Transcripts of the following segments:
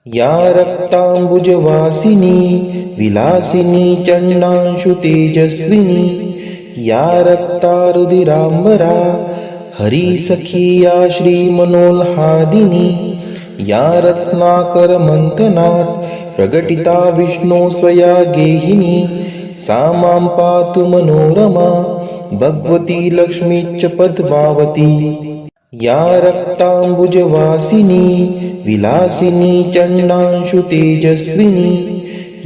या रक्तांबुजवासिनी विलासिनी चंडांशु तेजस्विनी या रक्तारुधिरांबरा हरिसखी या श्रीमनोल्हादिनी या रत्नाकर मंथनात् प्रगटिता विष्णु स्वया गेहिनी सा मां पातु मनोरमा भगवती लक्ष्मीश्च पद्मावती। या रक्तांबुजवासिनी विलासिनी चंडांशु तेजस्विनी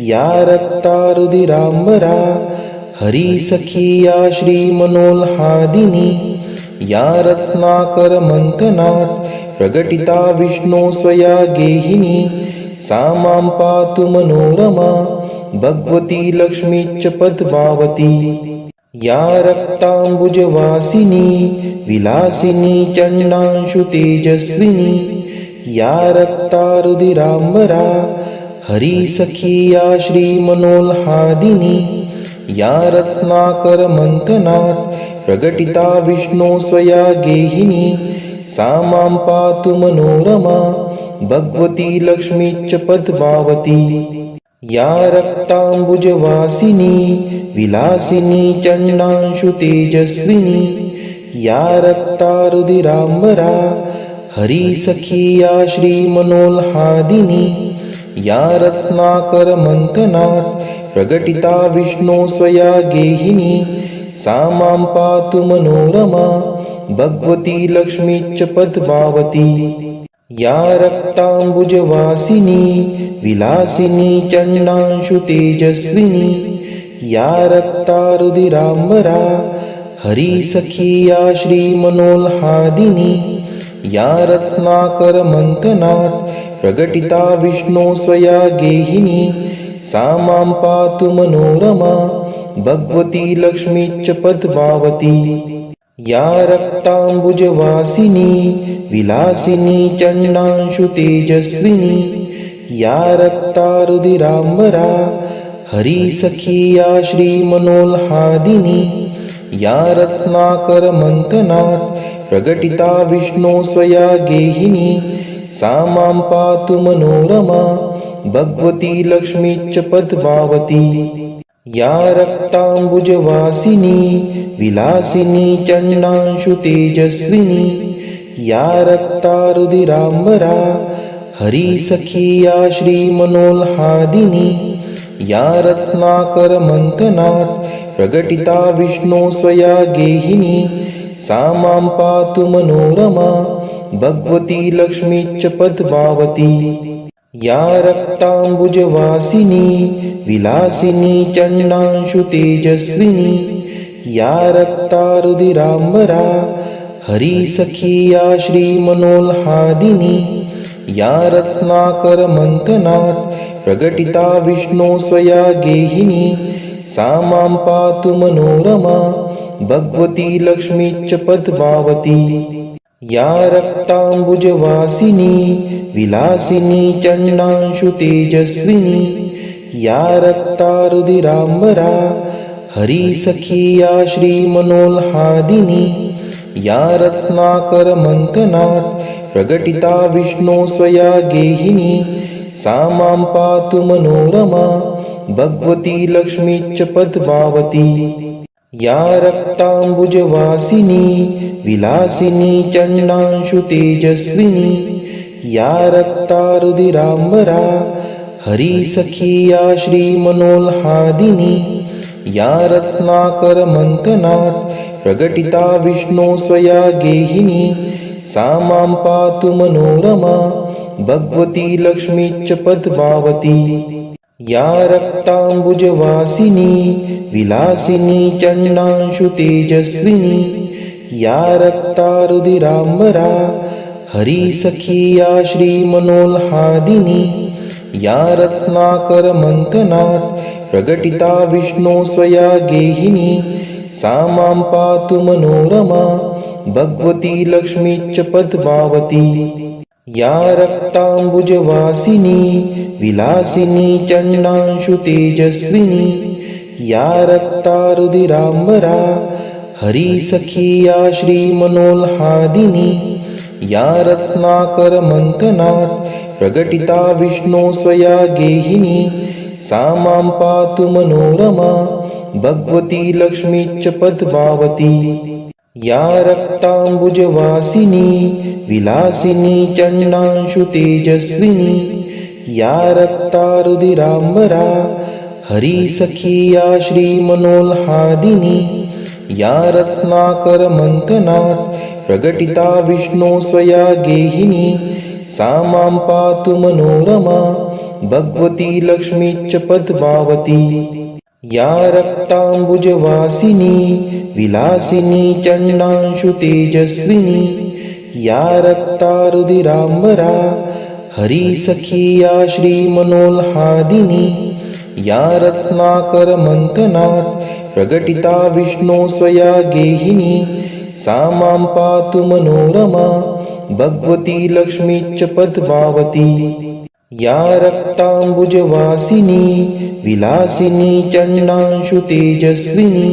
या रक्तारुधिरांबरा हरिसखी या श्रीमनोल्हादिनी या रत्नाकर मंथनात् प्रगटिता विष्णु स्वया गेहिनी सा मां पातु मनोरमा भगवती लक्ष्मीश्च पद्मावती। या रक्तांबुजवासिनी विलासिनी चंडांशु तेजस्विनी या रक्तारुधिरांबरा हरिसखी या श्रीमनोल्हादिनी या रत्नाकर मंथनात् प्रगटिता विष्णु स्वया गेहिनी सा मां पातु मनोरमा भगवती लक्ष्मीश्च पद्मावती। या रक्तांबुजवासिनी विलासिनी चंडांशु तेजस्विनी या रक्तारुधिरांबरा हरिसखी या श्रीमनोल्हादिनी या रत्नाकर मंथनात् प्रगटिता विष्णु स्वया गेहिनी सा मां पातु मनोरमा भगवती लक्ष्मीश्च पद्मावती। या रक्तांबुजवासिनी विलासिनी चंडांशु तेजस्विनी या रक्तारुधिरांबरा हरिसखी या श्रीमनोल्हादिनी या रत्नाकर मंथनात् प्रगटिता विष्णु स्वया गेहिनी सा मां पातु मनोरमा भगवती लक्ष्मीश्च पद्मावती। या रक्तांबुजवासिनी विलासिनी चंडांशु तेजस्विनी या रक्तारुधिरांबरा हरिसखी या श्रीमनोल्हादिनी या रत्नाकर मंथनात् प्रगटिता विष्णु स्वया गेहिनी सा मां पातु मनोरमा भगवती लक्ष्मीश्च पद्मावती। या रक्तांबुजवासिनी विलासिनी चंडांशु तेजस्विनी या रक्तारुधिरांबरा हरिसखी या श्रीमनोल्हादिनी या रत्नाकर मंथनात् प्रगटिता विष्णु स्वया गेहिनी सा मां पातु मनोरमा भगवती लक्ष्मीश्च पद्मावती। या रक्तांबुजवासिनी विलासिनी चंडांशु तेजस्विनी या रक्तारुधिरांबरा हरिसखी या श्रीमनोल्हादिनी या रत्नाकर मंथनात् प्रगटिता विष्णु स्वया गेहिनी सा मां पातु मनोरमा भगवती लक्ष्मीश्च पद्मावती। या रक्तांबुजवासिनी विलासिनी चंडांशु तेजस्विनी या रक्तारुधिरांबरा हरिसखी या श्रीमनोल्हादिनी या रत्नाकर मंथनात् प्रगटिता विष्णु स्वया गेहिनी सा मां पातु मनोरमा भगवती लक्ष्मीश्च पद्मावती। या रक्तांबुजवासिनी विलासिनी चंडांशु तेजस्विनी या रक्तारुधिरांबरा हरिसखी या श्रीमनोल्हादिनी या रत्नाकर मंथनात् प्रगटिता विष्णु स्वया गेहिनी सा मां पातु मनोरमा भगवती लक्ष्मीश्च पद्मावती। या रक्तांबुजवासिनी विलासिनी चंडांशु तेजस्विनी या रक्तारुधिरांबरा हरिसखी या श्रीमनोल्हादिनी या रत्नाकर मंथनात् प्रगटिता विष्णु स्वया गेहिनी सा मां पातु मनोरमा भगवती लक्ष्मीश्च पद्मावती। या रक्तांबुजवासिनी विलासिनी चंडांशु तेजस्विनी या रक्तारुधिरांबरा हरिसखी या श्रीमनोल्हादिनी या रत्नाकर मंथनात् प्रकटिता विष्णो स्वया गेहिनी सा मां पातु मनोरमा भगवती लक्ष्मीश्च पद्मावती या रक्ताम्बुजवासिनी विलासिनी चण्डांशु तेजस्विनी या रक्तारुधिराम्बरा हरिसखी या श्रीमनोल्हादिनी या रत्नाकरमन्थनात् प्रकटिता विष्णो स्वया गेहिनी सा मां पातु मनोरमा भगवती लक्ष्मीश्च पद्मावती या रक्ताम्बुजवासिनी विलासिनी चण्डांशु तेजस्विनी या रक्तारुधिराम्बरा हरिसखी या श्रीमनोल्हादिनी या रत्नाकरमन्थनात् प्रकटिता विष्णो स्वया गेहिनी सा मां पातु मनोरमा भगवती लक्ष्मीश्च पद्मावती या रक्ताम्बुजवासिनी विलासिनी चण्डांशु तेजस्विनी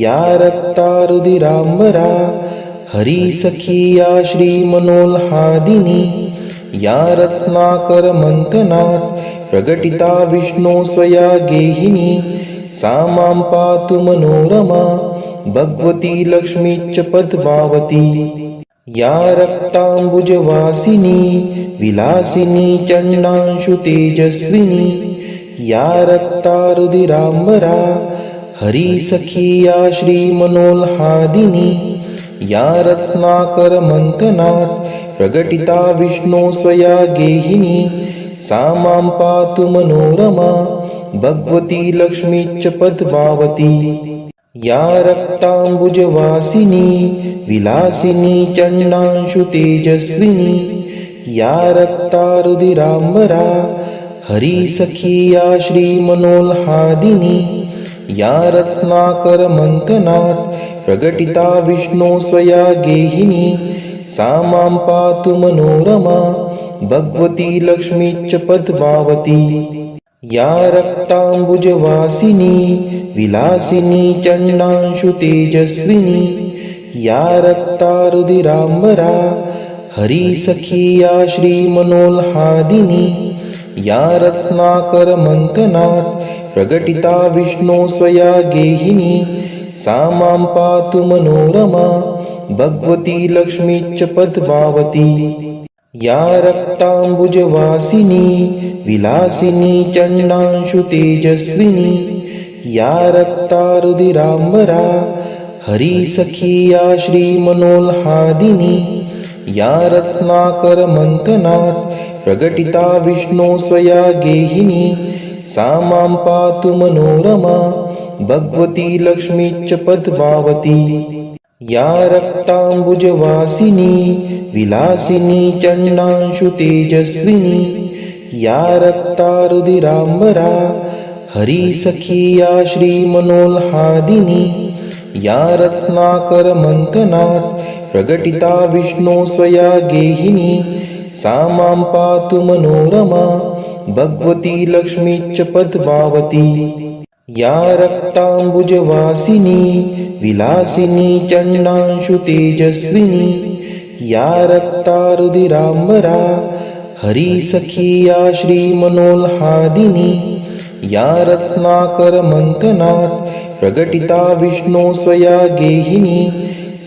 या रक्तारुधिराम्बरा हरिसखी या श्रीमनोल्हादिनी या रत्नाकरमन्थनात् प्रकटिता विष्णो स्वया गेहिनी सा मां पातु मनोरमा भगवती लक्ष्मीश्च पद्मावती या रक्ताम्बुजवासिनी विलासिनी चण्डांशु तेजस्विनी या रक्तारुधिराम्बरा हरिसखी या श्रीमनोल्हादिनी या रत्नाकरमन्थनात् प्रकटिता विष्णो स्वया गेहिनी सा मां पातु मनोरमा भगवती लक्ष्मीश्च पद्मावती या रक्ताम्बुजवासिनी विलासिनी चण्डांशु तेजस्विनी या रक्तारुधिराम्बरा हरिसखी या श्रीमनोल्हादिनी या रत्नाकरमन्थनात् प्रकटिता विष्णो स्वया गेहिनी सा मां पातु मनोरमा भगवती लक्ष्मीश्च पद्मावती या रक्ताम्बुजवासिनी विलासिनी चण्डांशु तेजस्विनी या रक्तारुधिराम्बरा हरिसखी या श्रीमनोल्हादिनी या रत्नाकरमन्थनात् प्रकटिता विष्णो स्वया गेहिनी सा मां पातु मनोरमा भगवती लक्ष्मीश्च पद्मावती या रक्ताम्बुजवासिनी विलासिनी चण्डांशु तेजस्विनी या रक्तारुधिराम्बरा हरिसखी या श्रीमनोल्हादिनी या रत्नाकरमन्थनात् प्रकटिता विष्णो स्वया गेहिनी सा मां पातु मनोरमा भगवती लक्ष्मीश्च पद्मावती या रक्ताम्बुजवासिनी विलासिनी चण्डांशु तेजस्विनी या रक्तारुधिराम्बरा हरिसखी या श्रीमनोल्हादिनी या रत्नाकरमन्थनात् प्रकटिता विष्णो स्वया गेहिनी सा मां पातु मनोरमा भगवती लक्ष्मीश्च पद्मावती या रक्ताम्बुजवासिनी विलासिनी चण्डांशु तेजस्विनी या रक्तारुधिराम्बरा हरिसखी या श्रीमनोल्हादिनी या रत्नाकरमन्थनात् प्रकटिता विष्णो स्वया गेहिनी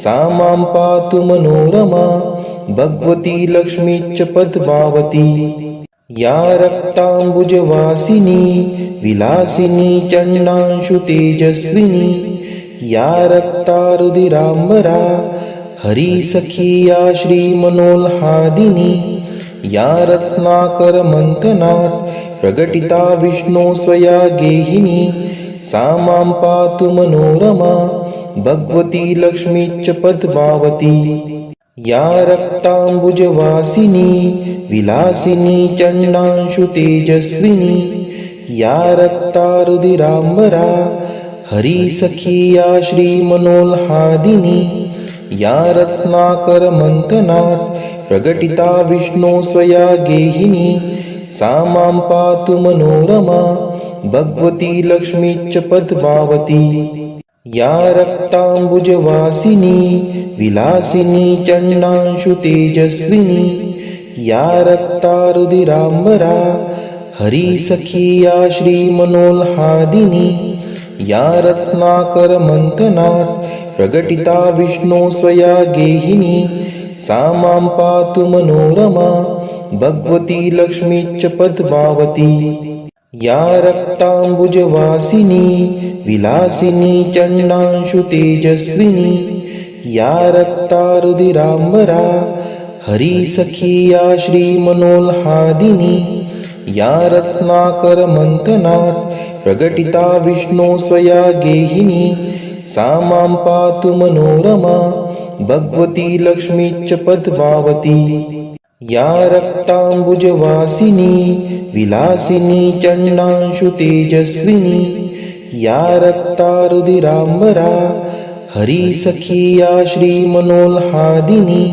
सा मां पातु मनोरमा भगवती लक्ष्मीश्च पद्मावती या रक्ताम्बुजवासिनी विलासिनी चण्डांशु तेजस्विनी या रक्तारुधिराम्बरा हरिसखी या श्रीमनोल्हादिनी या रत्नाकरमन्थनात् प्रकटिता विष्णो स्वया गेहिनी सा मां पातु मनोरमा भगवती लक्ष्मीश्च पद्मावती या रक्ताम्बुजवासिनी विलासिनी चण्डांशु तेजस्विनी या रक्तारुधिराम्बरा हरिसखी या श्रीमनोल्हादिनी या रत्नाकरमन्थनात् प्रकटिता विष्णो स्वया गेहिनी सा मां पातु मनोरमा भगवती लक्ष्मीश्च पद्मावती या रक्ताम्बुजवासिनी विलासिनी चण्डांशु तेजस्विनी या रक्तारुधिराम्बरा हरिसखी या श्रीमनोल्हादिनी या रत्नाकरमन्थनात् प्रकटिता विष्णो स्वया गेहिनी सा मां पातु मनोरमा भगवती लक्ष्मीश्च पद्मावती या रक्ताम्बुजवासिनी विलासिनी चण्डांशु तेजस्विनी या रक्तारुधिराम्बरा हरिसखी या श्रीमनोल्हादिनी या रत्नाकरमन्थनात् प्रकटिता विष्णो स्वया गेहिनी सा मां पातु मनोरमा भगवती लक्ष्मीश्च पद्मावती या रक्ताम्बुजवासिनी विलासिनी चण्डांशु तेजस्विनी या रक्तारुधिराम्बरा हरिसखी या श्रीमनोल्हादिनी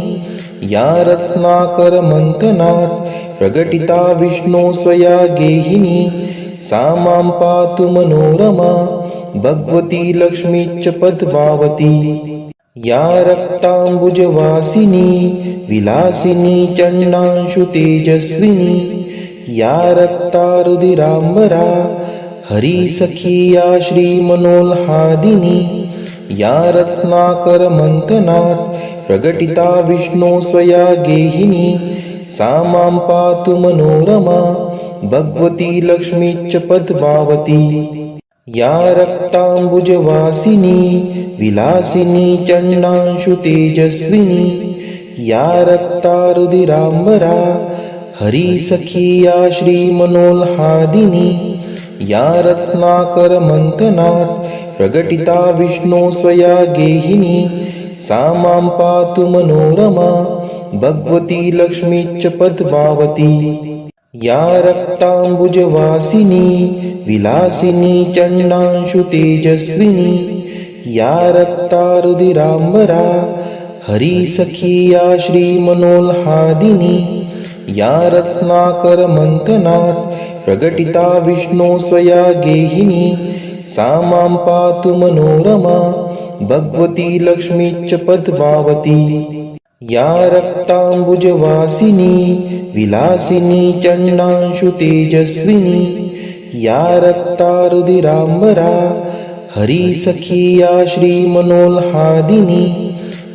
या रत्नाकरमन्थनात् प्रकटिता विष्णो स्वया गेहिनी सा मां पातु मनोरमा भगवती लक्ष्मीश्च पद्मावती या रक्ताम्बुजवासिनी विलासिनी चण्डांशु तेजस्विनी या रक्तारुधिराम्बरा हरिसखी या श्रीमनोल्हादिनी या रत्नाकरमन्थनात् प्रकटिता विष्णो स्वया गेहिनी सा मां पातु मनोरमा भगवती लक्ष्मीश्च पद्मावती या रक्ताम्बुजवासिनी विलासिनी चण्डांशु तेजस्विनी या रक्तारुधिराम्बरा हरिसखी या श्रीमनोल्हादिनी या रत्नाकरमन्थनात् प्रकटिता विष्णो स्वया गेहिनी सा मां पातु मनोरमा भगवती लक्ष्मीश्च पद्मावती या रक्ताम्बुजवासिनी विलासिनी चण्डांशु तेजस्विनी या रक्तारुधिराम्बरा हरिसखी या श्रीमनोल्हादिनी या रत्नाकरमन्थनात् प्रकटिता विष्णो स्वया गेहिनी सा मां पातु मनोरमा भगवती लक्ष्मीश्च पद्मावती या रक्ताम्बुजवासिनी विलासिनी चण्डांशु तेजस्विनी या रक्तारुधिराम्बरा हरिसखी या श्रीमनोल्हादिनी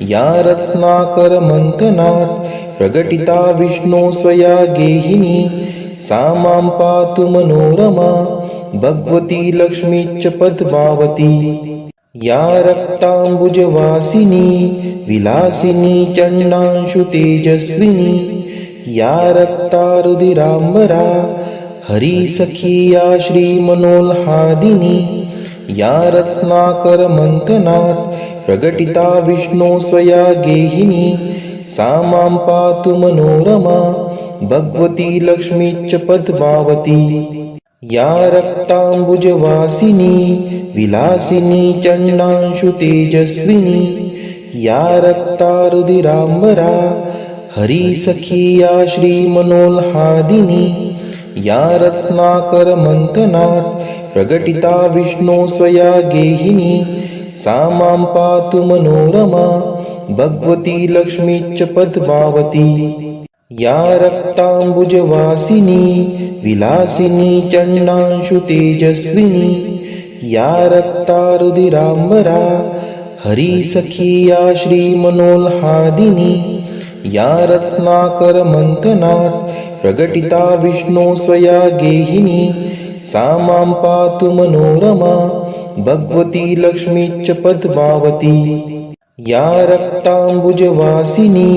या रत्नाकरमन्थनात् प्रकटिता विष्णो स्वया गेहिनी सा मां पातु मनोरमा भगवती लक्ष्मीश्च पद्मावती या रक्ताम्बुजवासिनी विलासिनी चण्डांशु तेजस्विनी या रक्तारुधिराम्बरा हरिसखी या श्रीमनोल्हादिनी या रत्नाकरमन्थनात् प्रकटिता विष्णो स्वया गेहिनी सा मां पातु मनोरमा भगवती लक्ष्मीश्च पद्मावती या रक्ताम्बुजवासिनी विलासिनी चण्डांशु तेजस्विनी या रक्तारुधिराम्बरा हरिसखी या श्रीमनोल्हादिनी या रत्नाकरमन्थनात् प्रकटिता विष्णो स्वया गेहिनी सा मां पातु मनोरमा भगवती लक्ष्मीश्च पद्मावती या रक्ताम्बुजवासिनी विलासिनी चण्डांशु तेजस्विनी या रक्तारुधिराम्बरा हरिसखी या श्रीमनोल्हादिनी या रत्नाकरमन्थनात् प्रकटिता विष्णो स्वया गेहिनी सा मां पातु मनोरमा भगवती लक्ष्मीश्च पद्मावती या रक्ताम्बुजवासिनी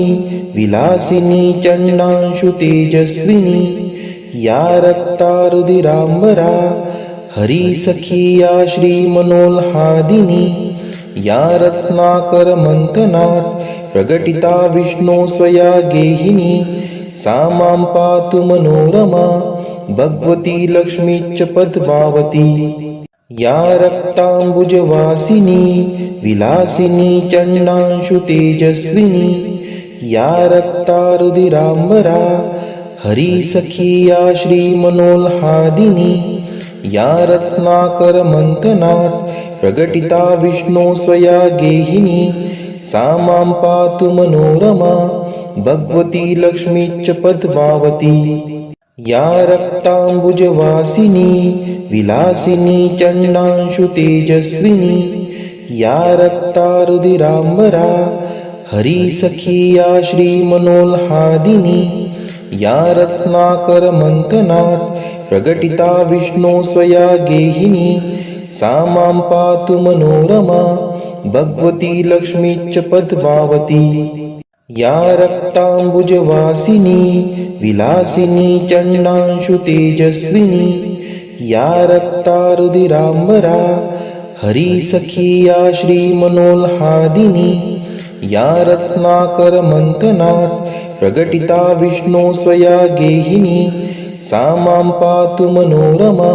विलासिनी चण्डांशु तेजस्विनी या रक्तारुधिराम्बरा हरिसखी या श्रीमनोल्हादिनी या रत्नाकरमन्थनात् प्रकटिता विष्णो स्वया गेहिनी सा मां पातु मनोरमा भगवती लक्ष्मीश्च पद्मावती या रक्ताम्बुजवासिनी विलासिनी चण्डांशु तेजस्विनी या रक्तारुधिराम्बरा हरिसखी या श्रीमनोल्हादिनी या रत्नाकरमन्थनात् प्रकटिता विष्णो स्वया गेहिनी सा मां पातु मनोरमा भगवती लक्ष्मीश्च पद्मावती। या रक्ताम्बुजवासिनी विलासिनी चंडांशु तेजस्विनी। या रक्तारुधिराम्बरा हरिसखी या श्रीमनोल्हादिनी। या रत्नाकरमन्थनात् प्रकटिता विष्णु स्वया गेहिनी। सा मां पातु मनोरमा भगवती लक्ष्मीश्च पद्मावती। या रक्ताम्बुजवासिनी विलासिनी चंडांशु तेजस्विनी। या रक्तारुधिराम्बरा हरिसखी या श्रीमनोल्हादिनी। या रत्नाकरमन्थनात् प्रकटिता विष्णु स्वया गेहिनी। सा मां पातु मनोरमा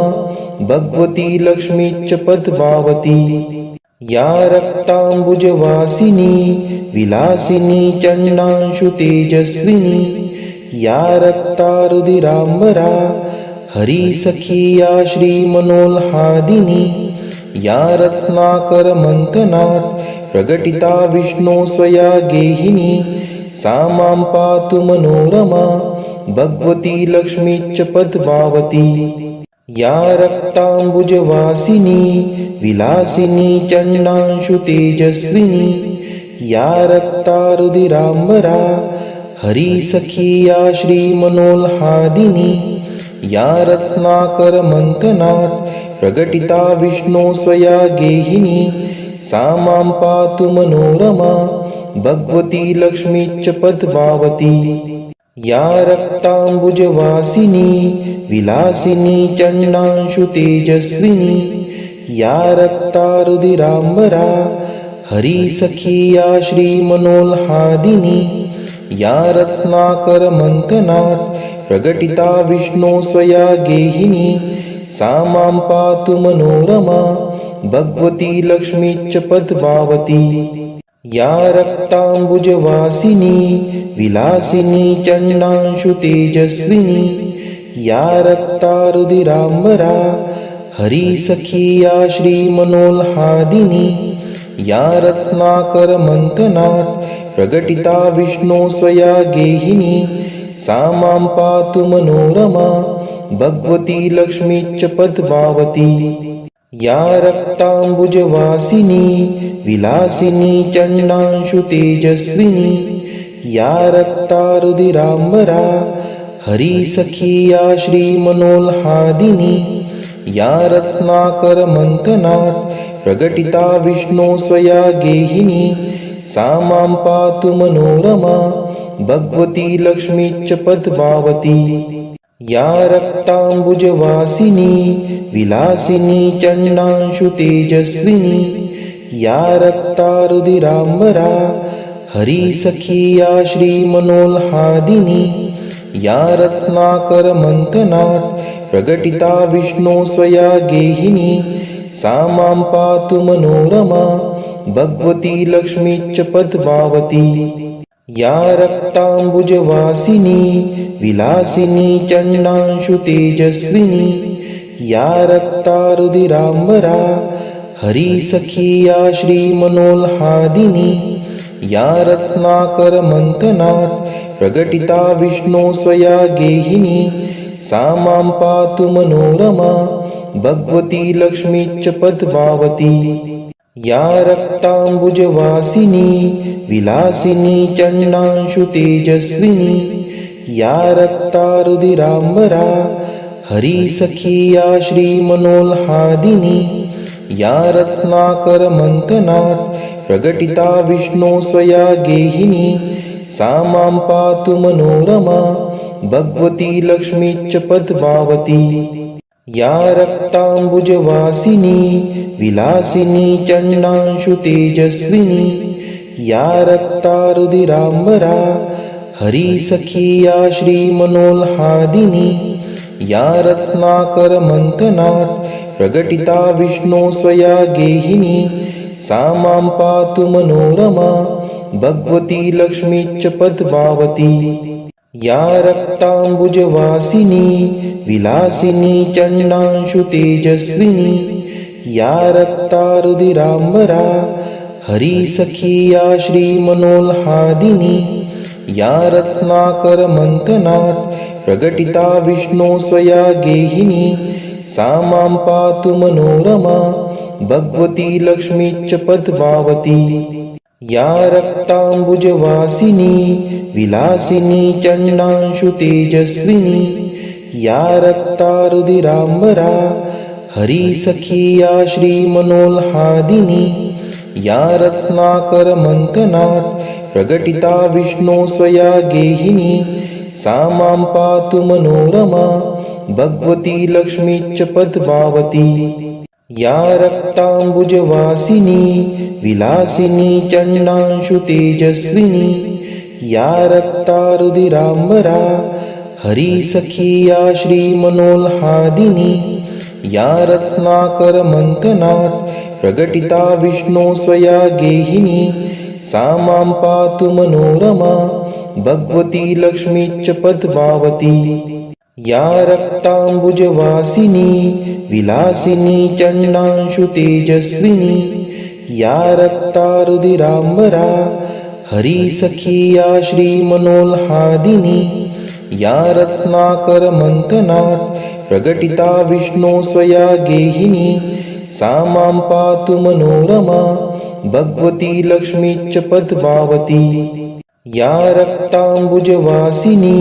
भगवती लक्ष्मीश्च पद्मावती। या रक्ताम्बुजवासिनी विलासिनी चंडांशु तेजस्विनी। या रक्तारुधिराम्बरा हरिसखी या श्रीमनोल्हादिनी। या रत्नाकरमन्थनात् प्रकटिता विष्णु स्वया गेहिनी। सा मां पातु मनोरमा भगवती लक्ष्मीश्च पद्मावती। या रक्ताम्बुजवासिनी विलासिनी चंडांशु तेजस्विनी। या रक्तारुधिराम्बरा हरिसखी या श्रीमनोल्हादिनी। या रत्नाकरमन्थनात् प्रकटिता विष्णु स्वया गेहिनी। सा मां पातु मनोरमा भगवती लक्ष्मीश्च पद्मावती। या रक्ताम्बुजवासिनी विलासिनी चंडांशु तेजस्विनी। या रक्तारुधिराम्बरा हरिसखी या श्रीमनोल्हादिनी। या रत्नाकरमन्थनात् प्रकटिता विष्णु स्वया गेहिनी। सा मां पातु मनोरमा भगवती लक्ष्मीश्च पद्मावती। या रक्ताम्बुजवासिनी विलासिनी चंडांशु तेजस्विनी। या रक्तारुधिराम्बरा हरिसखी या श्रीमनोल्हादिनी। या रत्नाकरमन्थनात् प्रकटिता विष्णु स्वया गेहिनी। सा मां पातु मनोरमा भगवती लक्ष्मीश्च पद्मावती। या रक्ताम्बुजवासिनी विलासिनी चंडांशु तेजस्विनी। या रक्तारुधिराम्बरा हरिसखी या श्रीमनोल्हादिनी। या रत्नाकरमन्थनात् प्रकटिता विष्णु स्वया गेहिनी। सा मां पातु मनोरमा भगवती लक्ष्मीश्च पद्मावती। या रक्ताम्बुजवासिनी विलासिनी चंडांशु तेजस्विनी। या रक्तारुधिराम्बरा हरिसखी या श्रीमनोल्हादिनी। या रत्नाकरमन्थनात् प्रकटिता विष्णु स्वया गेहिनी। सा मां पातु मनोरमा भगवती लक्ष्मीश्च पद्मावती। या रक्ताम्बुजवासिनी विलासिनी चंडांशु तेजस्विनी। या रक्तारुधिराम्बरा हरिसखी या श्रीमनोल्हादिनी। या रत्नाकरमन्थनात् प्रकटिता विष्णु स्वया गेहिनी। सा मां पातु मनोरमा भगवती लक्ष्मीश्च पद्मावती। या रक्ताम्बुजवासिनी विलासिनी चंडांशु तेजस्विनी। या रक्तारुधिराम्बरा हरिसखी या श्रीमनोल्हादिनी। या रत्नाकरमन्थनात् प्रकटिता विष्णु स्वया गेहिनी। सा मां पातु मनोरमा भगवती लक्ष्मीश्च पद्मावती। या रक्ताम्बुजवासिनी विलासिनी चंडांशु तेजस्विनी। या रक्तारुधिराम्बरा हरिसखी या श्रीमनोल्हादिनी। या रत्नाकरमन्थनात् प्रकटिता विष्णु स्वया गेहिनी। सा मां पातु मनोरमा भगवती लक्ष्मीश्च पद्मावती। या रक्ताम्बुजवासिनी विलासिनी चंडांशु तेजस्विनी। या रक्तारुधिराम्बरा हरिसखी या श्रीमनोल्हादिनी। या रत्नाकरमन्थनात् प्रकटिता विष्णु स्वया गेहिनी। सा मां पातु मनोरमा भगवती लक्ष्मीश्च पद्मावती। या रक्ताम्बुजवासिनी विलासिनी चंडांशु तेजस्विनी। या रक्तारुधिराम्बरा हरिसखी या श्रीमनोल्हादिनी। या रत्नाकरमन्थनात् प्रकटिता विष्णो स्वया गेहिनी सा मां पातु मनोरमा भगवती लक्ष्मीश्च पद्मावती। या रक्ताम्बुजवासिनी विलासिनी चण्डांशु तेजस्विनी या रक्तारुधिराम्बरा हरिसखी या श्रीमनोल्हादिनी या रत्नाकरमन्थनात् प्रकटिता विष्णो स्वया गेहिनी सा मां पातु मनोरमा भगवती लक्ष्मीश्च पद्मावती। या रक्ताम्बुजवासिनी विलासिनी चण्डांशु तेजस्विनी या रक्तारुधिराम्बरा हरिसखी या श्रीमनोल्हादिनी या रत्नाकरमन्थनात् प्रकटिता विष्णो स्वया गेहिनी सा मां पातु मनोरमा भगवती लक्ष्मीश्च पद्मावती। या रक्ताम्बुजवासिनी विलासिनी चण्डांशु तेजस्विनी या रक्तारुधिराम्बरा हरिसखी या श्रीमनोल्हादिनी या रत्नाकरमन्थनात् प्रकटिता विष्णो स्वया गेहिनी सा मां पातु मनोरमा भगवती लक्ष्मीश्च पद्मावती। या रक्ताम्बुजवासिनी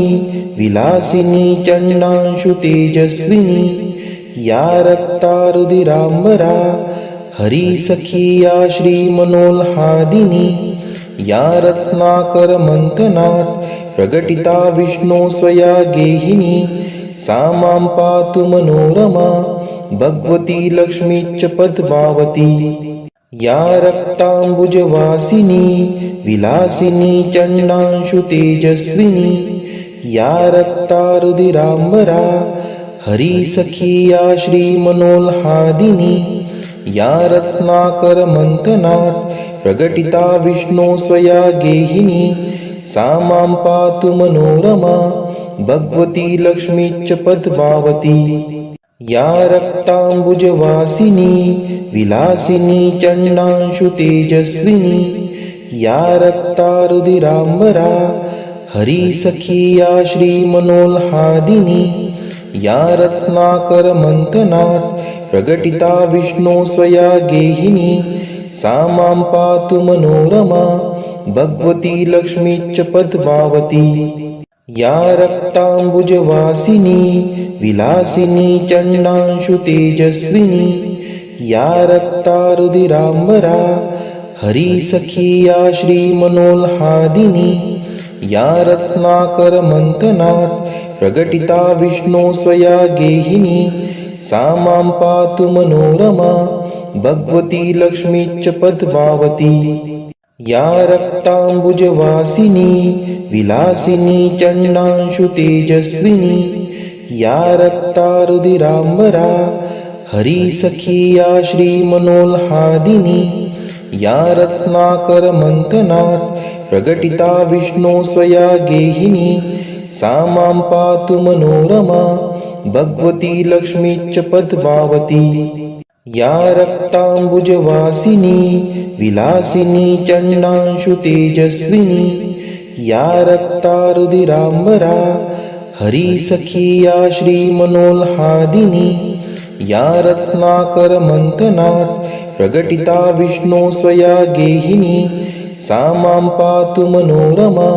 विलासिनी चण्डांशु तेजस्विनी या रक्तारुधिराम्बरा हरिसखी या श्रीमनोल्हादिनी या रत्नाकरमन्थनात् प्रकटिता विष्णो स्वया गेहिनी सा मां पातु मनोरमा भगवती लक्ष्मीश्च पद्मावती। या रक्ताम्बुजवासिनी विलासिनी चण्डांशु तेजस्विनी या रक्तारुधिराम्बरा हरिसखी या श्रीमनोल्हादिनी या रत्नाकरमन्थनात् प्रकटिता विष्णो स्वया गेहिनी सा मां पातु मनोरमा भगवती लक्ष्मीश्च पद्मावती। या रक्ताम्बुजवासिनी विलासिनी चण्डांशु तेजस्विनी या रक्तारुधिराम्बरा हरिसखी या श्रीमनोल्हादिनी या रत्नाकरमन्थनात् प्रकटिता विष्णो स्वया गेहिनी सा मां पातु मनोरमा भगवती लक्ष्मीश्च पद्मावती। या रक्ताम्बुजवासिनी विलासिनी चण्डांशु तेजस्विनी या रक्तारुधिराम्बरा हरिसखी या श्रीमनोल्हादिनी या रत्नाकरमन्थनात् प्रकटिता विष्णो स्वया गेहिनी सा मां पातु मनोरमा भगवती लक्ष्मीश्च पद्मावती। या रक्ताम्बुजवासिनी विलासिनी चण्डांशु तेजस्विनी या रक्तारुधिराम्बरा हरिसखी या श्रीमनोल्हादिनी या रत्नाकरमन्थनात् प्रकटिता विष्णो स्वया गेहिनी सा मां पातु मनोरमा भगवती लक्ष्मीश्च पद्मावती। या रक्ताम्बुजवासिनी विलासिनी चण्डांशु तेजस्विनी या रक्तारुधिराम्बरा हरिसखी या श्रीमनोल्हादिनी या रत्नाकरमन्थनात् प्रकटिता विष्णो स्वया गेहिनी सा मां पातु मनोरमा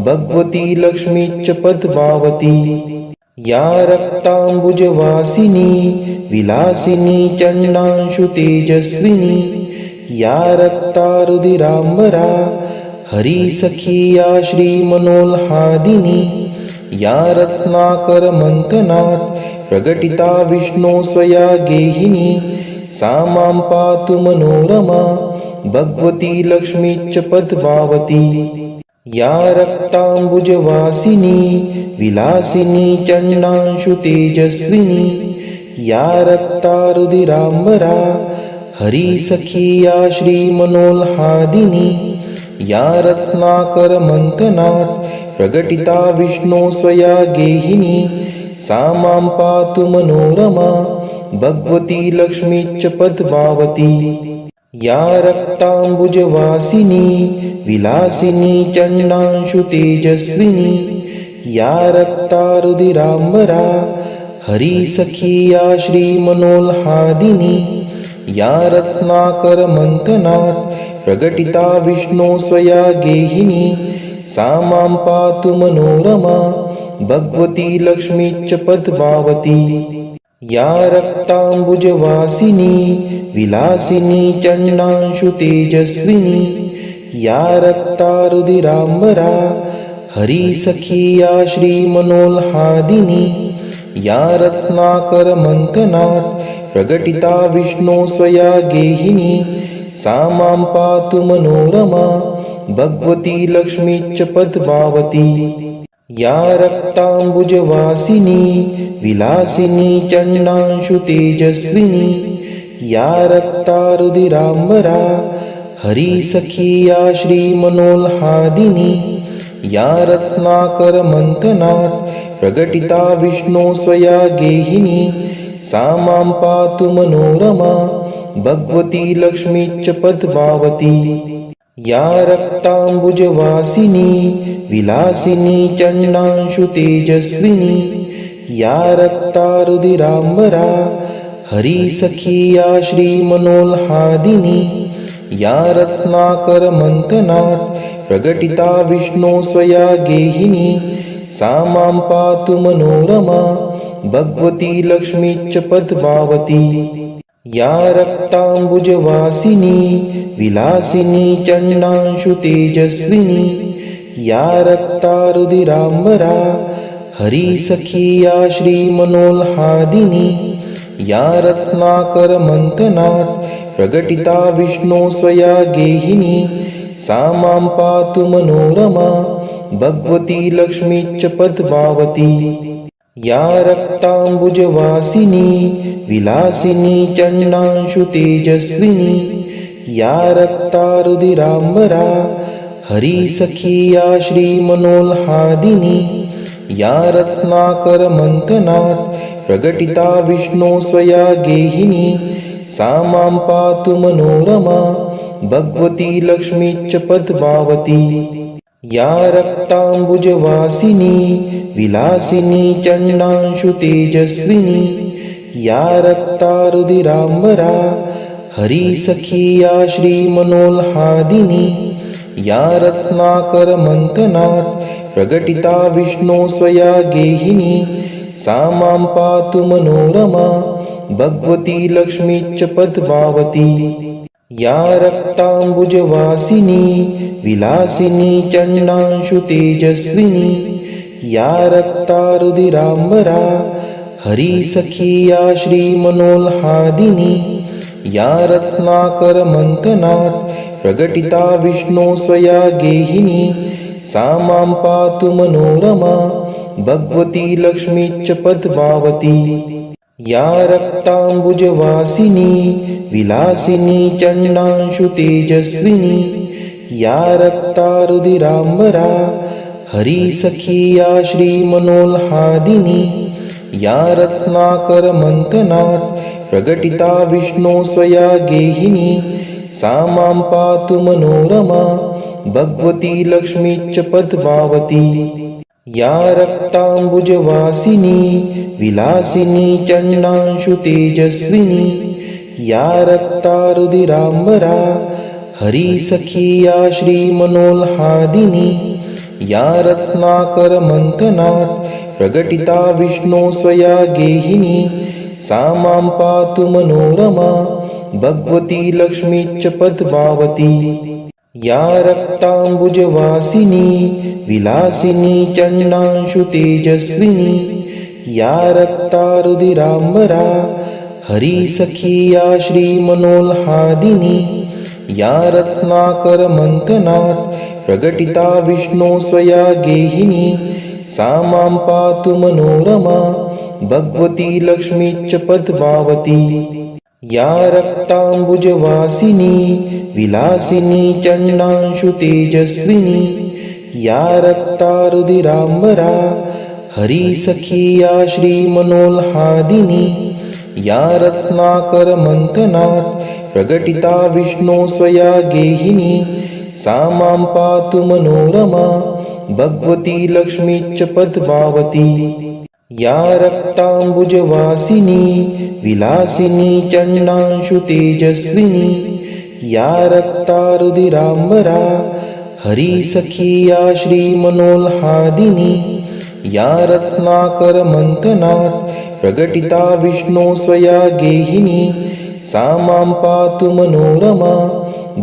भगवती लक्ष्मीश्च पद्मावती। या रक्ताम्बुजवासिनी विलासिनी चण्डांशु तेजस्विनी या रक्तारुधिराम्बरा हरिसखी या श्रीमनोल्हादिनी या रत्नाकरमन्थनात् प्रकटिता विष्णो स्वया गेहिनी सा मां पातु मनोरमा भगवती लक्ष्मीश्च पद्मावती। या रक्ताम्बुजवासिनी विलासिनी चण्डांशु तेजस्विनी या रक्तारुधिराम्बरा हरिसखी या श्रीमनोल्हादिनी या रत्नाकरमन्थनात् प्रकटिता विष्णो स्वया गेहिनी सा मां पातु मनोरमा भगवती लक्ष्मीश्च पद्मावती। या रक्तांबुजवासिनी विलासिनी चंडांशु तेजस्विनी या रक्तारुधिरांबरा हरिसखी या श्रीमनोल्हादिनी या रत्नाकरमंथनात् प्रकटिता विष्णु स्वया गेहिनी सा मां पातु मनोरमा भगवती लक्ष्मीश्च पद्मावती या रक्तांबुजवासिनी विलासिनी चंडांशु तेजस्विनी या रक्तारुधिरांबरा हरिसखी या श्रीमनोल्हादिनी या रत्नाकरमंथनात् प्रकटिता विष्णु स्वया गेहिनी सा मां पातु मनोरमा भगवती लक्ष्मीश्च पद्मावती या रक्तांबुजवासिनी विलासिनी चंडांशु तेजस्विनी या रक्तारुधिरांबरा हरिसखी या श्रीमनोल्हादिनी या रत्नाकरमंथनात् प्रकटिता विष्णु स्वया गेहिनी सा मां पातु मनोरमा भगवती लक्ष्मीश्च पद्मावती या रक्तांबुजवासिनी विलासिनी चंडांशु तेजस्विनी या रक्तारुधिरांबरा हरिसखी या श्रीमनोल्हादिनी या रत्नाकरमंथनात् प्रकटिता विष्णु स्वया गेहिनी सा मां पातु मनोरमा भगवती लक्ष्मीश्च पद्मावती या रक्तांबुजवासिनी विलासिनी चंडांशु तेजस्विनी या रक्तारुधिरांबरा हरिसखी या श्रीमनोल्हादिनी या रत्नाकरमंथनात् प्रकटिता विष्णु स्वया गेहिनी सा मां पातु मनोरमा भगवती लक्ष्मीश्च पद्मावती या रक्तांबुजवासिनी विलासिनी चंडांशु तेजस्विनी या रक्तारुधिरांबरा हरिसखी या श्रीमनोल्हादिनी या रत्नाकरमंथनात् प्रकटिता विष्णु स्वया गेहिनी सा मां पातु मनोरमा भगवती लक्ष्मीश्च पद्मावती या रक्तांबुजवासिनी विलासिनी चंडांशु तेजस्विनी या रक्तारुधिरांबरा हरिसखी या श्रीमनोल्हादिनी या रत्नाकरमंथनात् प्रकटिता विष्णु स्वया गेहिनी सा मां पातु मनोरमा भगवती लक्ष्मीश्च पद्मावती या रक्तांबुजवासिनी विलासिनी चंडांशु तेजस्विनी या रक्तारुधिरांबरा हरिसखी या श्रीमनोल्हादिनी या रत्नाकरमंथनात् प्रकटिता विष्णु स्वया गेहिनी सा मां पातु मनोरमा भगवती लक्ष्मीश्च पद्मावती या रक्तांबुजवासिनी विलासिनी चंडांशु तेजस्विनी या रक्तारुधिरांबरा हरिसखी या श्रीमनोल्हादिनी या रत्नाकरमंथनात् प्रकटिता विष्णु स्वया गेहिनी सा मां पातु मनोरमा भगवती लक्ष्मीश्च पद्मावती या रक्तांबुजवासिनी विलासिनी चंडांशु तेजस्विनी या रक्तारुधिरांबरा हरिसखी या श्रीमनोल्हादिनी या रत्नाकरमंथनात् प्रकटिता विष्णु स्वया गेहिनी सा मां पातु मनोरमा भगवती लक्ष्मीश्च पद्मावती या रक्तांबुजवासिनी विलासिनी चंडांशु तेजस्विनी या रक्तारुधिरांबरा हरिसखी या श्रीमनोल्हादिनी या रत्नाकरमंथनात् प्रकटिता विष्णु स्वया गेहिनी सा मां पातु मनोरमा भगवती लक्ष्मीश्च पद्मावती या रक्तांबुजवासिनी विलासिनी चंडांशु तेजस्विनी या रक्तारुधिरांबरा हरिसखी या श्रीमनोल्हादिनी या रत्नाकरमंथनात् प्रकटिता विष्णो स्वया गेहिनी सा मां पातु मनोरमा भगवती लक्ष्मीश्च पद्मावती या रक्ताम्बुजवासिनी विलासिनी चण्डांशु तेजस्विनी या रक्तारुधिराम्बरा हरिसखी या श्रीमनोल्हादिनी या रत्नाकरमन्थनात् प्रकटिता विष्णो स्वया गेहिनी सा मां पातु मनोरमा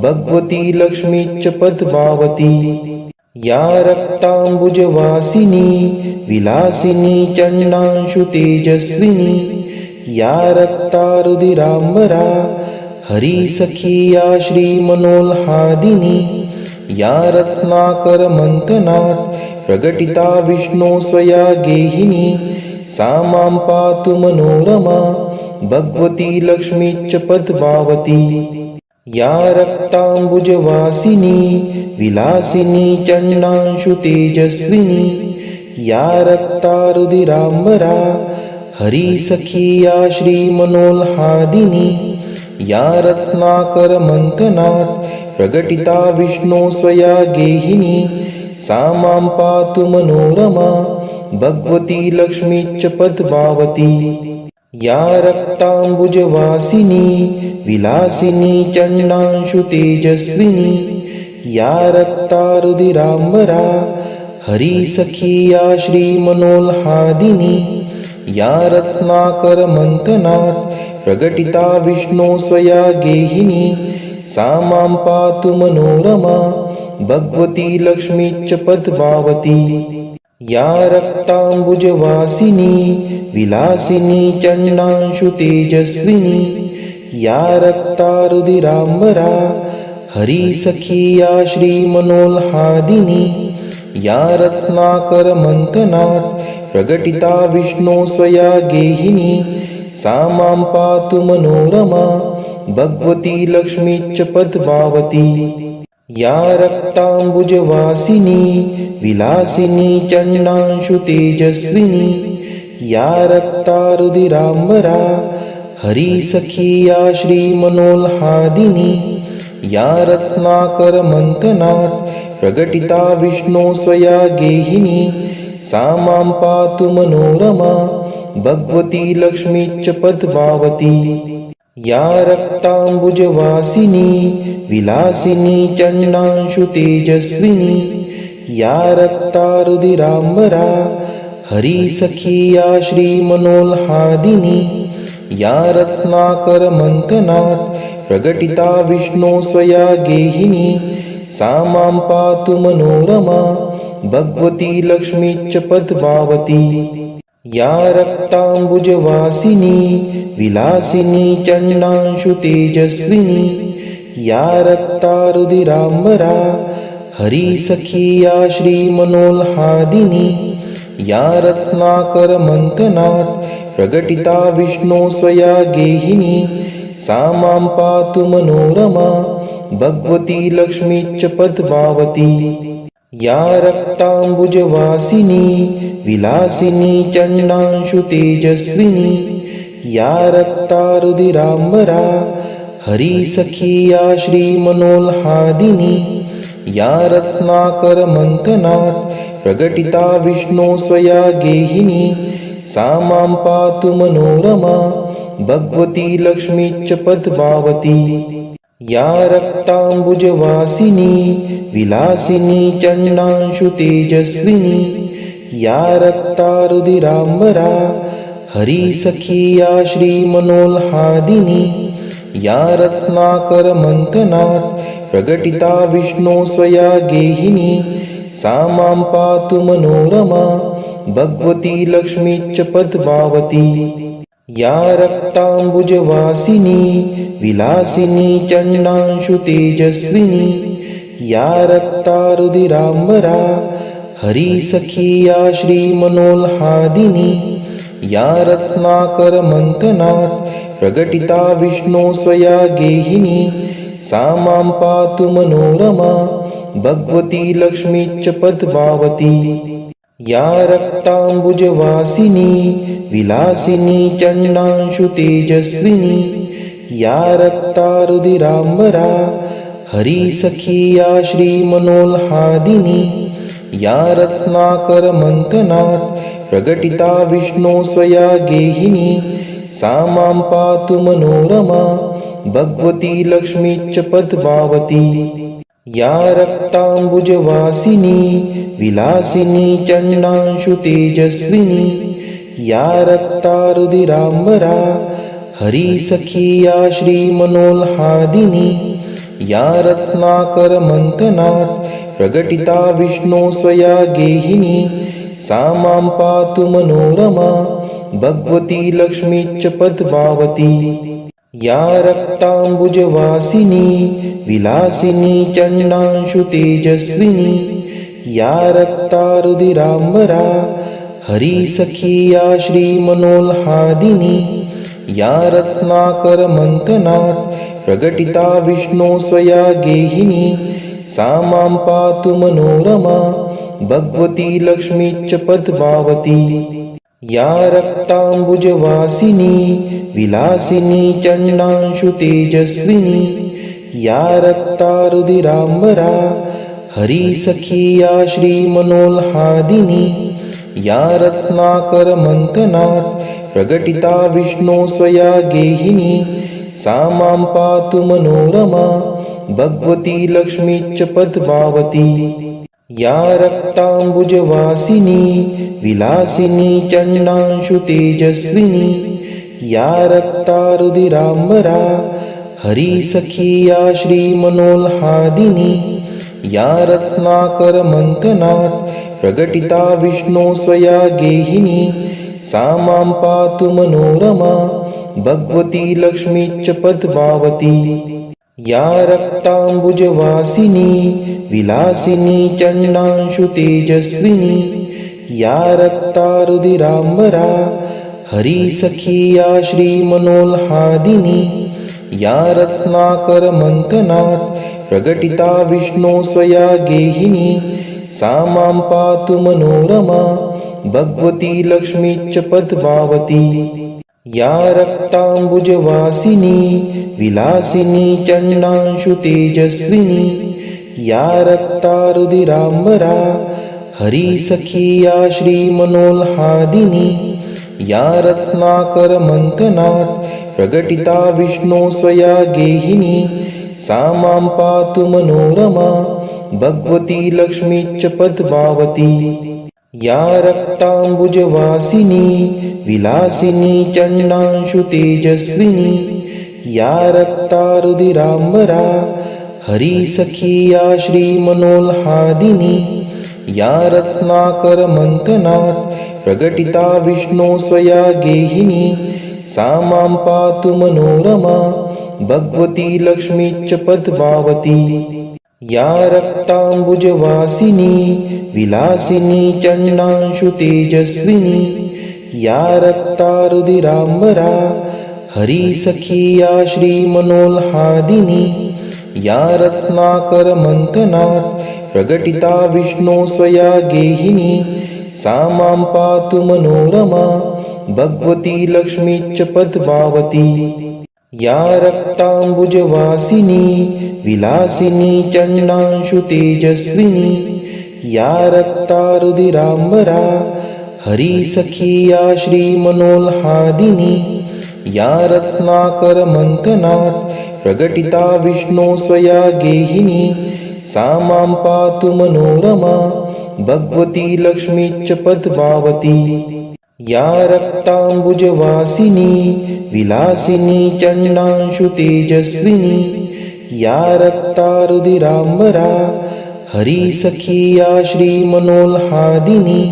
भगवती लक्ष्मीश्च पद्मावती या रक्ताम्बुजवासिनी विलासिनी चण्डांशु तेजस्विनी या रक्तारुधिराम्बरा हरिसखी या श्रीमनोल्हादिनी या रत्नाकरमन्थनात् प्रकटिता विष्णो स्वया गेहिनी सा मां पातु मनोरमा भगवती लक्ष्मीश्च पद्मावती या रक्ताम्बुजवासिनी विलासिनी चण्डांशु तेजस्विनी या रक्तारुधिराम्बरा हरिसखी या श्रीमनोल्हादिनी या रत्नाकरमन्थनात् प्रकटिता विष्णो स्वया गेहिनी सा मां पातु मनोरमा भगवती लक्ष्मीश्च पद्मावती या रक्ताम्बुजवासिनी विलासिनी चण्डांशु तेजस्विनी या रक्तारुधिराम्बरा हरिसखी या श्रीमनोल्हादिनी या रत्नाकरमन्थनात् प्रकटिता विष्णो स्वया गेहिनी सा मां पातु मनोरमा भगवती लक्ष्मीश्च पद्मावती या रक्ताम्बुजवासिनी विलासिनी चण्डांशु तेजस्विनी या रक्तारुधिराम्बरा हरिसखी या श्रीमनोल्हादिनी या रत्नाकरमन्थनात् प्रकटिता विष्णो स्वया गेहिनी सा मां पातु मनोरमा भगवती लक्ष्मीश्च पद्मावती या रक्ताम्बुजवासिनी विलासिनी चण्डांशु तेजस्विनी या रक्तारुधिराम्बरा हरिसखी या श्रीमनोल्हादिनी या रत्नाकरमन्थनात् प्रकटिता विष्णो स्वया गेहिनी सा मां पातु मनोरमा भगवती लक्ष्मीश्च पद्मावती या रक्ताम्बुजवासिनी विलासिनी चण्डांशु तेजस्विनी या रक्तारुधिराम्बरा हरिसखी या श्रीमनोल्हादिनी या रत्नाकरमन्थनात् प्रकटिता विष्णो स्वया गेहिनी सा मां पातु मनोरमा भगवती लक्ष्मीश्च पद्मावती या रक्ताम्बुजवासिनी विलासिनी चण्डांशु तेजस्विनी या रक्तारुधिराम्बरा हरिसखी या श्रीमनोल्हादिनी या रत्नाकरमन्थनात् प्रकटिता विष्णो स्वया गेहिनी सा मां पातु मनोरमा भगवती लक्ष्मीश्च पद्मावती या रक्ताम्बुजवासिनी विलासिनी चण्डांशु तेजस्विनी या रक्तारुधिराम्बरा हरिसखी या श्रीमनोल्हादिनी या रत्नाकरमन्थनात् प्रकटिता विष्णो स्वया गेहिनी सा मां पातु मनोरमा भगवती लक्ष्मीश्च पद्मावती या रक्ताम्बुजवासिनी विलासिनी चण्डांशु तेजस्विनी या रक्तारुधिराम्बरा हरिसखी या श्रीमनोल्हादिनी या रत्नाकरमन्थनात् प्रकटिता विष्णो स्वया गेहिनी सा मां पातु मनोरमा भगवती लक्ष्मीश्च पद्मावती या रक्ताम्बुजवासिनी विलासिनी चण्डांशु तेजस्विनी या रक्तारुधिराम्बरा हरिसखी या श्रीमनोल्हादिनी या रत्नाकरमन्थनात् प्रकटिता विष्णो स्वया गेहिनी सा मां पातु मनोरमा भगवती लक्ष्मीश्च पद्मावती या रक्ताम्बुजवासिनी विलासिनी चण्डांशु तेजस्विनी या रक्तारुधिरांबरा हरिसखी या श्रीमनोल्हादिनी या रत्नाकरमंथनात् प्रकटिता विष्णो स्वया गेहिनी सा मां पातु मनोरमा भगवती लक्ष्मीश्च पद्मावती या रक्ताम्बुजवासिनी विलासिनी चंडांशु तेजस्विनी या रक्तारुधिरांबरा हरिसखी या श्रीमनोल्हादिनी या रत्नाकरमंथनात् प्रकटिता विष्णो स्वया गेहिनी सा मां पातु मनोरमा भगवती लक्ष्मीश्च पद्मावती या रक्ताम्बुजवासिनी विलासिनी चंडांशु तेजस्विनी या रक्तारुधिरांबरा हरिसखी या श्रीमनोल्हादिनी या रत्नाकरमंथनात् प्रकटिता विष्णो स्वया गेहिनी सा मां पातु मनोरमा भगवती लक्ष्मीश्च पद्मावती या रक्ताम्बुजवासिनी विलासिनी चंडांशु तेजस्विनी या रक्तारुधिरांबरा हरिसखी या श्रीमनोल्हादिनी या रत्नाकरमंथनात् प्रकटिता विष्णो स्वया गेहिनी सा मां पातु मनोरमा भगवती लक्ष्मीश्च पद्मावती या रक्ताम्बुजवासिनी विलासिनी चंडांशु तेजस्विनी या रक्तारुधिरांबरा हरिसखी या श्रीमनोल्हादिनी या रत्नाकरमंथनात् प्रकटिता विष्णो स्वया गेहिनी सा मां पातु मनोरमा भगवती लक्ष्मीश्च पद्मावती या रक्ताम्बुजवासिनी विलासिनी चंडांशु तेजस्विनी या रक्तारुधिरांबरा हरिसखी या श्रीमनोल्हादिनी या रत्नाकरमंथनात् प्रकटिता विष्णो स्वया गेहिनी सा मां पातु मनोरमा भगवती लक्ष्मीश्च पद्मावती या रक्ताम्बुजवासिनी विलासिनी चंडांशु तेजस्विनी या रक्तारुधिरांबरा हरिसखी या श्रीमनोल्हादिनी या रत्नाकरमंथनात् प्रकटिता विष्णो स्वया गेहिनी सा मां पातु मनोरमा भगवती लक्ष्मीश्च पद्मावती या रक्ताम्बुजवासिनी विलासिनी चंडांशु तेजस्विनी या रक्तारुधिरांबरा हरिसखी या श्रीमनोल्हादिनी या रत्नाकरमंथनात् प्रकटिता विष्णो स्वया गेहिनी सा मां पातु मनोरमा भगवती लक्ष्मीश्च पद्मावती या रक्ताम्बुजवासिनी विलासिनी चंडांशु तेजस्विनी या रक्तारुधिरांबरा हरिसखी या श्रीमनोल्हादिनी या रत्नाकरमंथनात् प्रकटिता विष्णो स्वया गेहिनी सा मां पातु मनोरमा भगवती लक्ष्मीश्च पद्मावती या रक्ताम्बुजवासिनी विलासिनी चंडांशु तेजस्विनी या रक्तारुधिरांबरा हरिसखी या श्रीमनोल्हादिनी या रत्नाकरमंथनात् प्रकटिता विष्णो स्वया गेहिनी सा मां पातु मनोरमा भगवती लक्ष्मीश्च पद्मावती या रक्ताम्बुजवासिनी विलासिनी चंडांशु तेजस्विनी या रक्तारुधिरांबरा हरिसखी या श्रीमनोल्हादिनी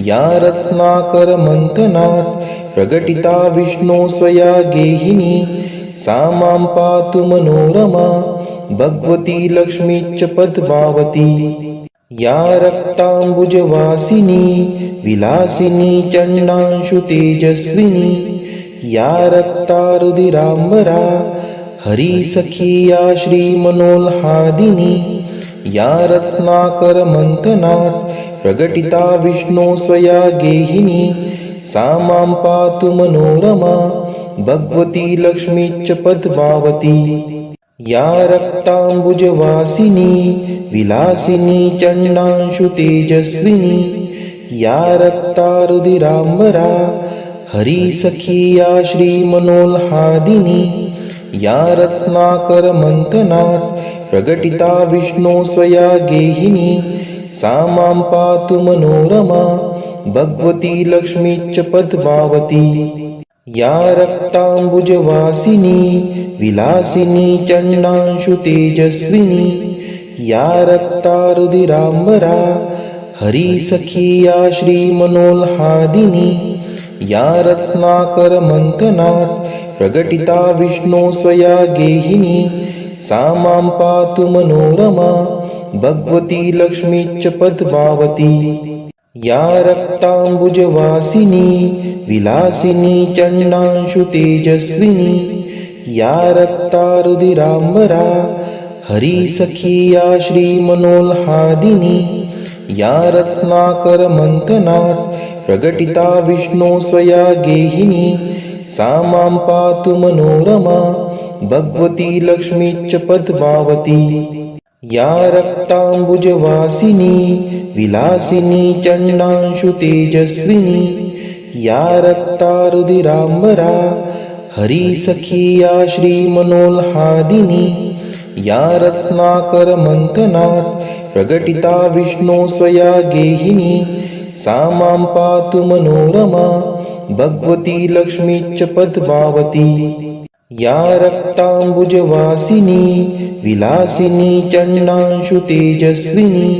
या रत्नाकरमंथनात् प्रकटिता विष्णो स्वया गेहिनी सा मां पातु मनोरमा भगवती लक्ष्मीश्च पद्मावती या रक्ताम्बुजवासिनी विलासिनी चंडांशु तेजस्विनी या रक्तारुधिरांबरा हरिसखी या श्रीमनोल्हादिनी या रत्नाकरमंथनात् प्रकटिता विष्णो स्वया गेहिनी सा मां पातु मनोरमा भगवती लक्ष्मीश्च पद्मावती। या रक्ताम्बुजवासिनी विलासिनी चंडांशु तेजस्विनी। या रक्तारुधिराम्बरा हरिसखी या श्रीमनोल्हादिनी। या रत्नाकरमन्थनात् प्रकटिता विष्णो स्वया गेहिनी। सा मां पातु मनोरमा भगवती लक्ष्मीश्च पद्मावती। या रक्ताम्बुजवासिनी विलासिनी चंडांशु तेजस्विनी। या रक्तारुधिराम्बरा हरिसखी या श्रीमनोल्हादिनी। या रत्नाकरमन्थनात् प्रकटिता विष्णो स्वया गेहिनी। सा मां पातु मनोरमा भगवती लक्ष्मीश्च पद्मावती। या रक्ताम्बुजवासिनी विलासिनी चंडांशु तेजस्विनी। या रक्तारुधिराम्बरा हरिसखी या श्रीमनोल्हादिनी। या रत्नाकरमन्थनात् प्रकटिता विष्णो स्वया गेहिनी। सा मां पातु मनोरमा भगवती लक्ष्मीश्च पद्मावती। या रक्ताम्बुजवासिनी विलासिनी चंडांशु तेजस्विनी। या रक्तारुधिराम्बरा हरिसखी या श्रीमनोल्हादिनी। या रत्नाकरमन्थनात् प्रकटिता विष्णो स्वया गेहिनी। सा मां पातु मनोरमा भगवती लक्ष्मीश्च पद्मावती। या रक्ताम्बुजवासिनी विलासिनी चंडांशु तेजस्विनी।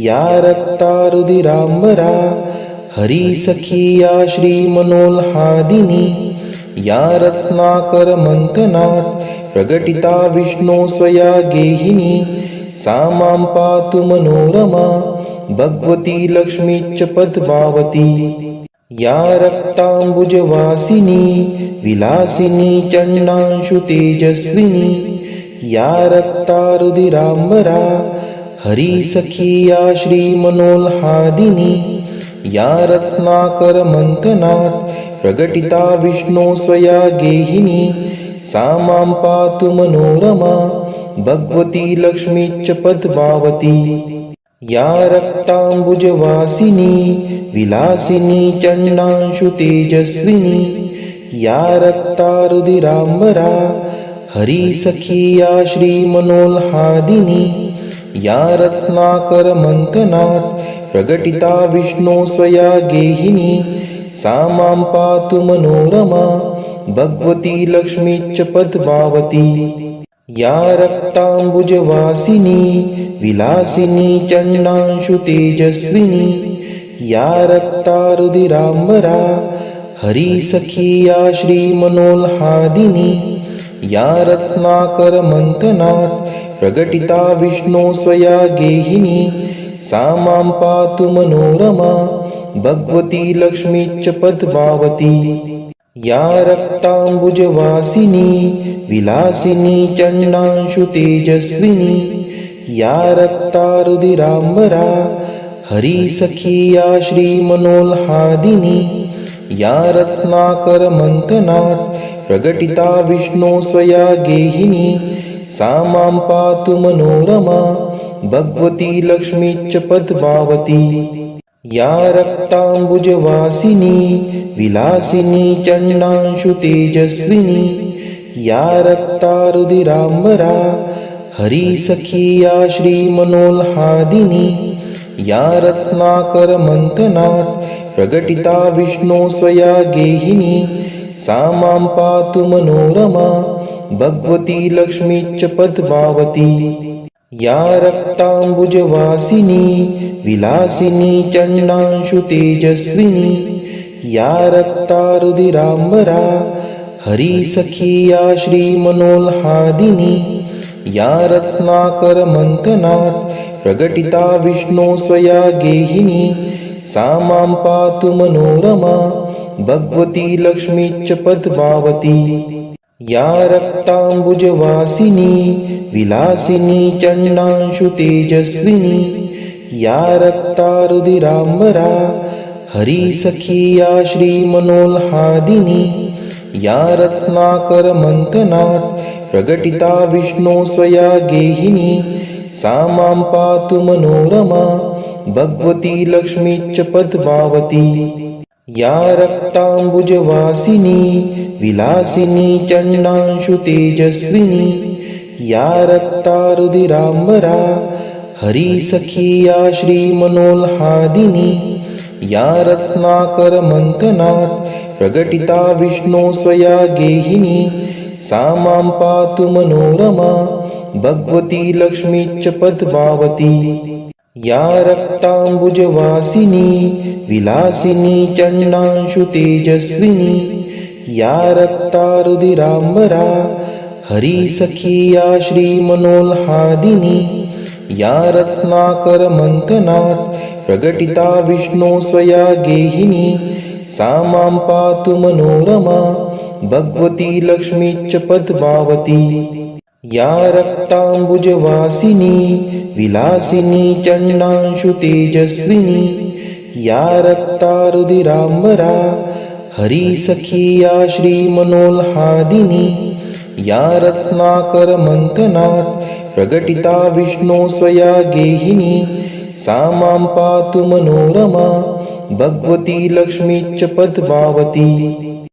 या रक्तारुधिराम्बरा हरिसखी या श्रीमनोल्हादिनी। या रत्नाकरमन्थनात् प्रकटिता विष्णो स्वया गेहिनी। सा मां पातु मनोरमा भगवती लक्ष्मीश्च पद्मावती। या रक्ताम्बुजवासिनी विलासिनी चंडांशु तेजस्विनी। या रक्तारुधिराम्बरा हरिसखी या श्रीमनोल्हादिनी। या रत्नाकरमन्थनात् प्रकटिता विष्णो स्वया गेहिनी। सा मां पातु मनोरमा भगवती लक्ष्मीश्च पद्मावती। या रक्ताम्बुजवासिनी विलासिनी चंडांशु तेजस्विनी। या रक्तारुधिराम्बरा हरिसखी या श्रीमनोल्हादिनी। या रत्नाकरमन्थनात् प्रकटिता विष्णो स्वया गेहिनी। सा मां पातु मनोरमा भगवती लक्ष्मीश्च पद्मावती। या रक्ताम्बुजवासिनी विलासिनी चंडांशु तेजस्विनी। या रक्तारुधिराम्बरा हरिसखी या श्रीमनोल्हादिनी। या रत्नाकरमन्थनात् प्रकटिता विष्णो स्वया गेहिनी। सा मां पातु मनोरमा भगवती लक्ष्मीश्च पद्मावती। या रक्ताम्बुजवासिनी विलासिनी चंडांशु तेजस्विनी। या रक्तारुधिराम्बरा हरिसखी या श्रीमनोल्हादिनी। या रत्नाकरमन्थनात् प्रकटिता विष्णो स्वया गेहिनी। सा मां पातु मनोरमा भगवती लक्ष्मीश्च पद्मावती। या रक्ताम्बुजवासिनी विलासिनी चंडांशु तेजस्विनी। या रक्तारुधिराम्बरा हरिसखी या श्रीमनोल्हादिनी। या रत्नाकरमन्थनात् प्रकटिता विष्णो स्वया गेहिनी। सा मां पातु मनोरमा भगवती लक्ष्मीश्च पद्मावती। या रक्ताम्बुजवासिनी विलासिनी चंडांशु तेजस्विनी। या रक्तारुधिराम्बरा हरिसखी या श्रीमनोल्हादिनी। या रत्नाकरमन्थनात् प्रकटिता विष्णो स्वया गेहिनी। सा मां पातु मनोरमा भगवती लक्ष्मीश्च पद्मावती। या रक्ताम्बुजवासिनी विलासिनी चंडांशु तेजस्विनी। या रक्तारुधिराम्बरा हरिसखी या श्रीमनोल्हादिनी। या रत्नाकरमन्थनात् प्रकटिता विष्णो स्वया गेहिनी सा मां पातु मनोरमा भगवती लक्ष्मीश्च पद्मावती। या रक्ताम्बुजवासिनी विलासिनी चण्डांशु तेजस्विनी या रक्तारुधिराम्बरा हरिसखी या श्रीमनोल्हादिनी या रत्नाकरमन्थनात् प्रकटिता विष्णो स्वया गेहिनी सा मां पातु मनोरमा भगवती लक्ष्मीश्च पद्मावती। या रक्ताम्बुजवासिनी विलासिनी चण्डांशु तेजस्विनी या रक्तारुधिराम्बरा हरिसखी या श्रीमनोल्हादिनी या रत्नाकरमन्थनात् प्रकटिता विष्णो स्वया गेहिनी सा मां पातु मनोरमा भगवती लक्ष्मीश्च पद्मावती। या रक्ताम्बुजवासिनी विलासिनी चण्डांशु तेजस्विनी या रक्तारुधिराम्बरा हरिसखी या श्रीमनोल्हादिनी या रत्नाकरमन्थनात् प्रकटिता विष्णो स्वया गेहिनी सा मां पातु मनोरमा भगवती लक्ष्मीश्च पद्मावती।